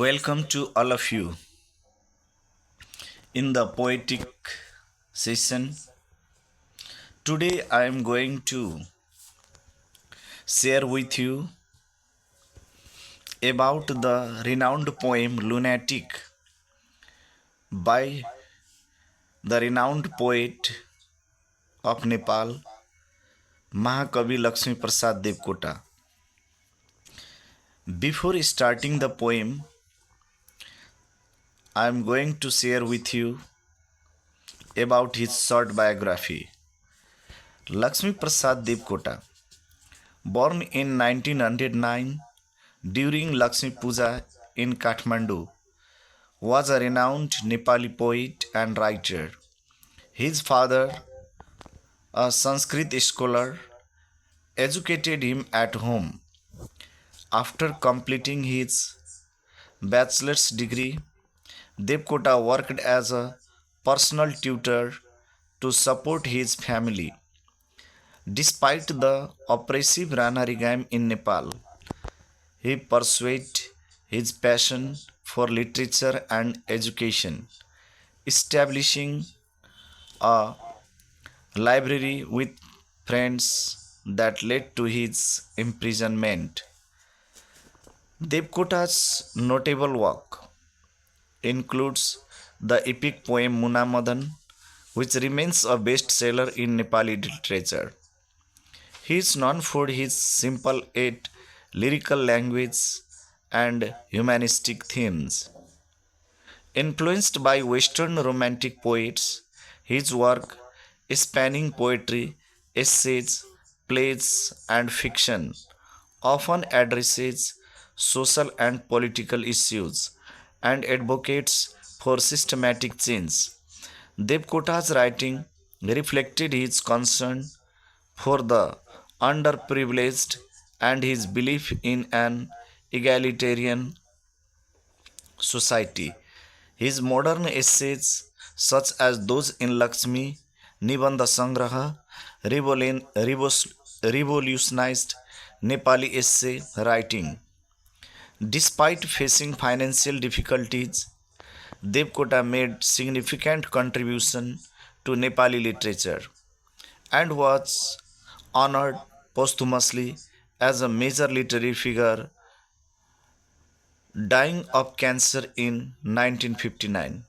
Welcome to all of you in the poetic session. Today I am going to share with you about the renowned poem Lunatic by the renowned poet of Nepal, Mahakavi Lakshmi Prasad Devkota. Before starting the poem, I am going to share with you about his short biography. Lakshmi Prasad Devkota, born in 1909 during Lakshmi Puja in Kathmandu, was a renowned Nepali poet and writer. His father, a Sanskrit scholar, educated him at home. After completing his bachelor's degree, Devkota worked as a personal tutor to support his family. Despite the oppressive Rana regime in Nepal, he pursued his passion for literature and education, establishing a library with friends that led to his imprisonment. Devkota's notable work includes the epic poem Munamadan, which remains a bestseller in Nepali literature. He is known for his simple yet lyrical language and humanistic themes. Influenced by Western Romantic poets, his work, spanning poetry, essays, plays, and fiction, often addresses social and political issues and advocates for systematic change. Devkota's writing reflected his concern for the underprivileged and his belief in an egalitarian society. His modern essays, such as those in Lakshmi Nibandha Sangraha, revolutionized Nepali essay writing. Despite facing financial difficulties, Devkota made significant contribution to Nepali literature and was honored posthumously as a major literary figure, dying of cancer in 1959.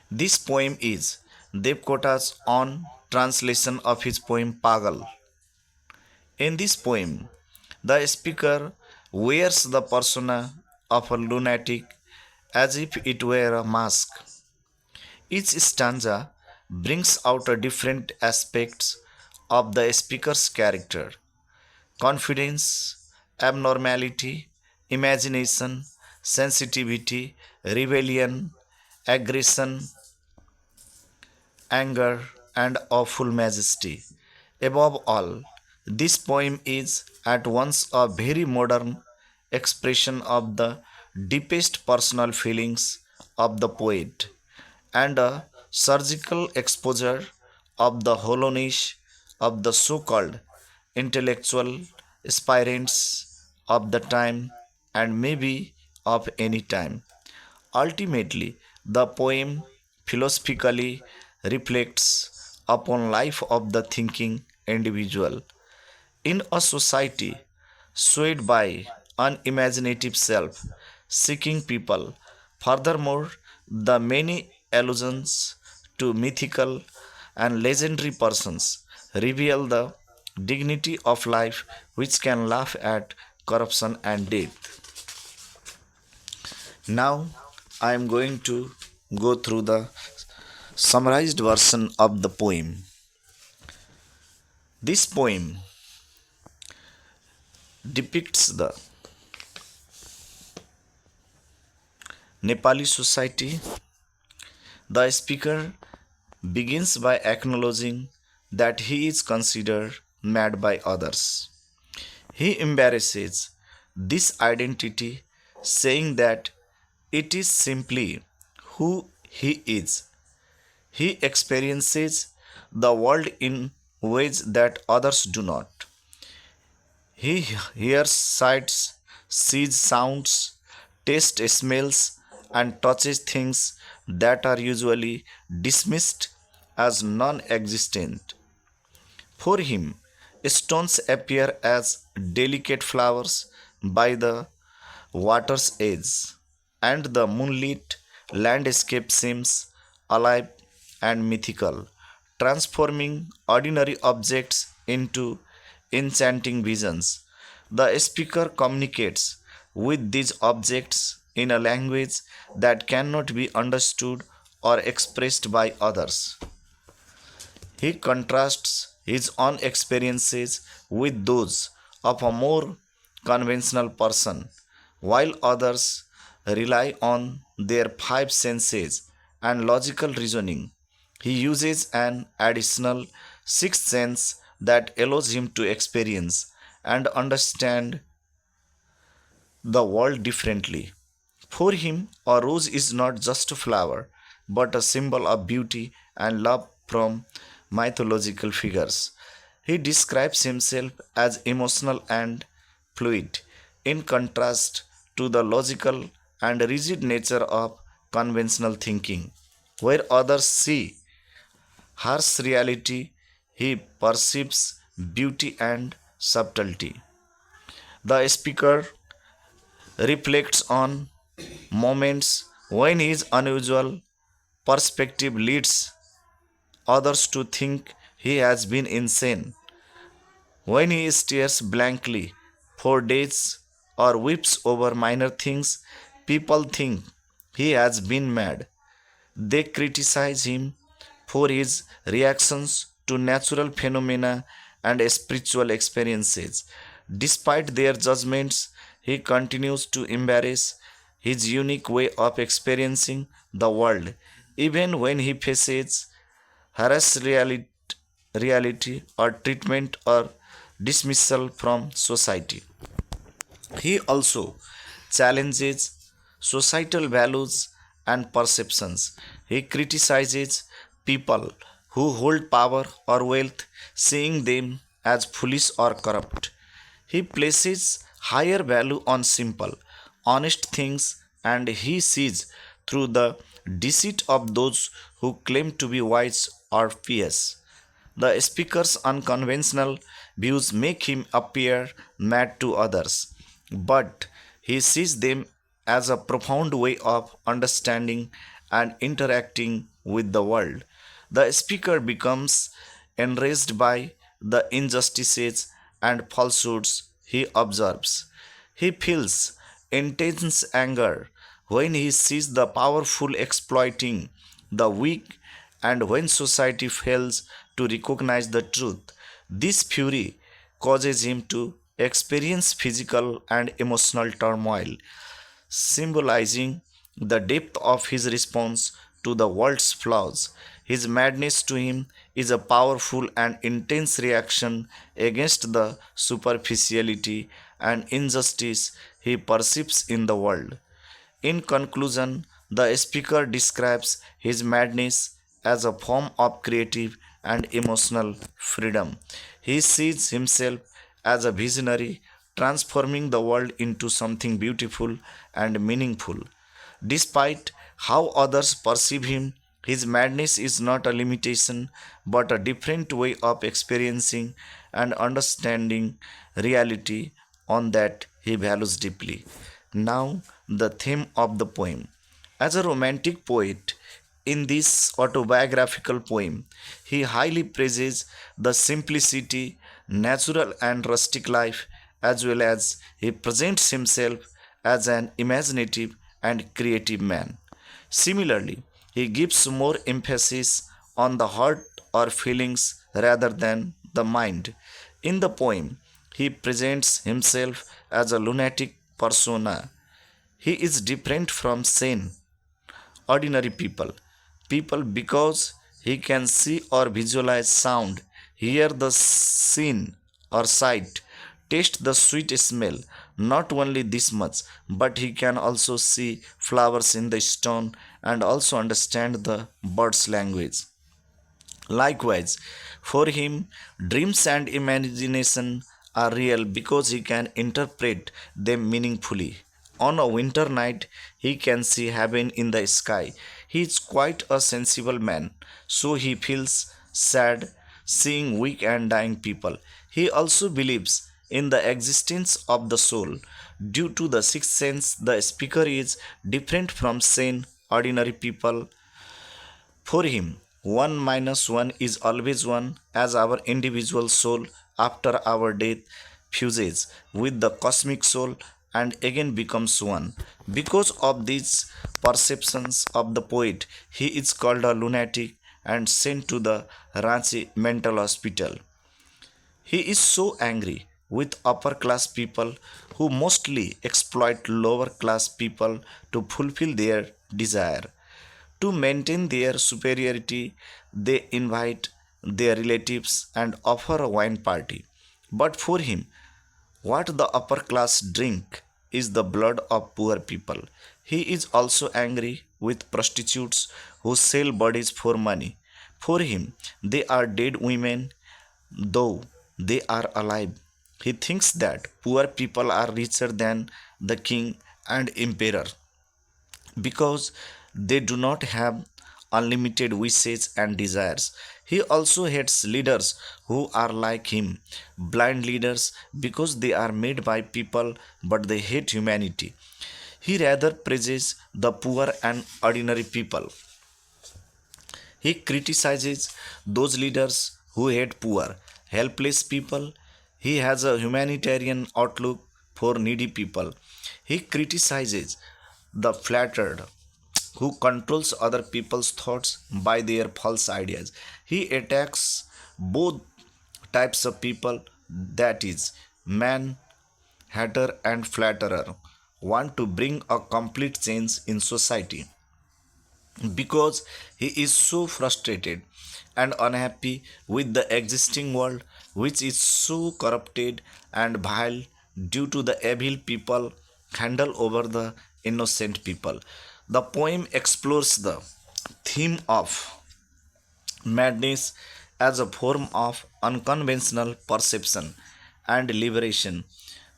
This poem is Devkota's own translation of his poem Pagal. In this poem, the speaker wears the persona of a lunatic as if it were a mask. Each stanza brings out a different aspects of the speaker's character: confidence, abnormality, imagination, sensitivity, rebellion, aggression, anger, and awful majesty. Above all, this poem is at once a very modern expression of the deepest personal feelings of the poet and a surgical exposure of the hollowness of the so called intellectual aspirants of the time and maybe of any time. Ultimately, the poem philosophically reflects upon life of the thinking individual in a society swayed by unimaginative self seeking people. Furthermore, the many allusions to mythical and legendary persons reveal the dignity of life which can laugh at corruption and death. Now, I am going to go through the summarized version of the poem. This poem depicts the Nepali society. The speaker begins by acknowledging that he is considered mad by others. He embraces this identity, saying that it is simply who he is. He experiences the world in ways that others do not. He hears sights, sees sounds, tastes smells, and touches things that are usually dismissed as non existent. For him, stones appear as delicate flowers by the water's edge, and the moonlit landscape seems alive and mythical, transforming ordinary objects into enchanting visions. The speaker communicates with these objects in a language that cannot be understood or expressed by others. He contrasts his own experiences with those of a more conventional person, while others rely on their five senses and logical reasoning. He uses an additional sixth sense that allows him to experience and understand the world differently. For him, a rose is not just a flower, but a symbol of beauty and love from mythological figures. He describes himself as emotional and fluid, in contrast to the logical and rigid nature of conventional thinking. Where others see harsh reality, he perceives beauty and subtlety. The speaker reflects on moments when his unusual perspective leads others to think he has been insane. When he stares blankly for days or weeps over minor things, people think he has been mad. They criticize him for his reactions to natural phenomena and spiritual experiences. Despite their judgments, he continues to embrace his unique way of experiencing the world, even when he faces harass reality or treatment or dismissal from society. He also challenges societal values and perceptions. He criticizes people who hold power or wealth, seeing them as foolish or corrupt. He places higher value on simple, honest things, and he sees through the deceit of those who claim to be wise or pious. The speaker's unconventional views make him appear mad to others, but he sees them as a profound way of understanding and interacting with the world. The speaker becomes enraged by the injustices and falsehoods he observes. He feels intense anger when he sees the powerful exploiting the weak and when society fails to recognize the truth. This fury causes him to experience physical and emotional turmoil, symbolizing the depth of his response to the world's flaws. His madness to him is a powerful and intense reaction against the superficiality and injustice he perceives in the world. In conclusion, the speaker describes his madness as a form of creative and emotional freedom. He sees himself as a visionary, transforming the world into something beautiful and meaningful. Despite how others perceive him, his madness is not a limitation but a different way of experiencing and understanding reality on that he values deeply. Now, the theme of the poem. As a romantic poet, in this autobiographical poem, he highly praises the simplicity, natural and rustic life, as well as he presents himself as an imaginative and creative man. Similarly, he gives more emphasis on the heart or feelings rather than the mind. In the poem, he presents himself as a lunatic persona. He is different from sane, ordinary people. People because he can see or visualize sound, hear the scene or sight, taste the sweet smell. Not only this much, but he can also see flowers in the stone and also understand the bird's language. Likewise, for him, dreams and imagination are real because he can interpret them meaningfully. On a winter night, he can see heaven in the sky. He is quite a sensible man, so he feels sad seeing weak and dying people. He also believes in the existence of the soul. Due to the sixth sense, the speaker is different from sane, ordinary people. For him, 1 minus 1 is always 1, as our individual soul after our death fuses with the cosmic soul and again becomes 1. Because of these perceptions of the poet, he is called a lunatic and sent to the Ranchi mental hospital. He is so angry with upper class people who mostly exploit lower class people to fulfill their desire. To maintain their superiority, they invite their relatives and offer a wine party. But for him, what the upper class drink is the blood of poor people. He is also angry with prostitutes who sell bodies for money. For him, they are dead women, though they are alive. He thinks that poor people are richer than the king and emperor because they do not have unlimited wishes and desires. He also hates leaders who are like him, blind leaders because they are made by people but they hate humanity. He rather praises the poor and ordinary people. He criticizes those leaders who hate poor, helpless people. He has a humanitarian outlook for needy people. He criticizes the flattered who controls other people's thoughts by their false ideas. He attacks both types of people, that is, man hater and flatterer, want to bring a complete change in society because he is so frustrated and unhappy with the existing world, which is so corrupted and vile due to the evil people handle over the innocent people. The poem explores the theme of madness as a form of unconventional perception and liberation.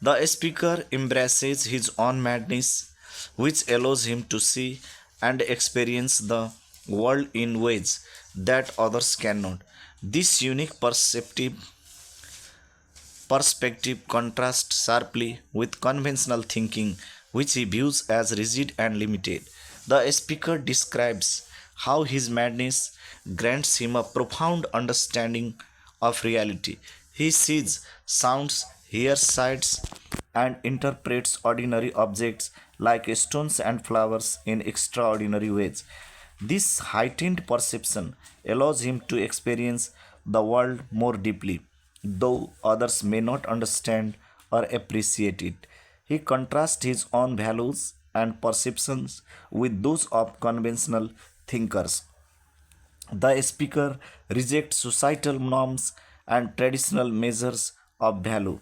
The speaker embraces his own madness, which allows him to see and experience the world in ways that others cannot. This unique perspective contrasts sharply with conventional thinking, which he views as rigid and limited. The speaker describes how his madness grants him a profound understanding of reality. He sees, sounds, hears sights, and interprets ordinary objects like stones and flowers in extraordinary ways. This heightened perception allows him to experience the world more deeply, though others may not understand or appreciate it. He contrasts his own values and perceptions with those of conventional thinkers. The speaker rejects societal norms and traditional measures of value,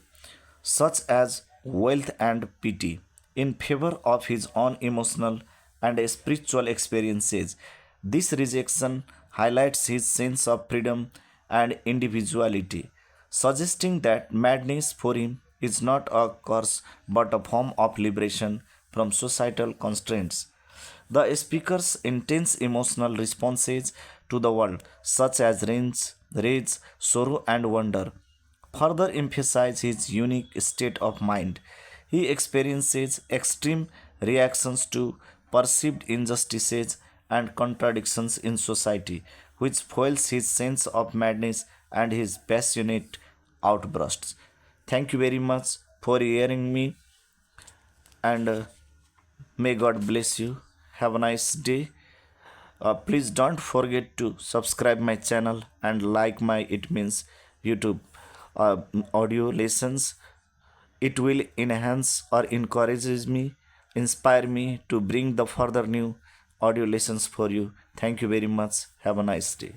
such as wealth and pity, in favor of his own emotional and spiritual experiences. This rejection highlights his sense of freedom and individuality, suggesting that madness for him is not a curse but a form of liberation from societal constraints. The speaker's intense emotional responses to the world, such as rage, sorrow, and wonder, further emphasize his unique state of mind. He experiences extreme reactions to perceived injustices and contradictions in society, which foils his sense of madness and his passionate outbursts. Thank you very much for hearing me, and may God bless you. Have a nice day. Please don't forget to subscribe my channel and like my it means YouTube audio lessons. It will enhance or encourages me, inspire me to bring the further new audio lessons for you. Thank you very much. Have a nice day.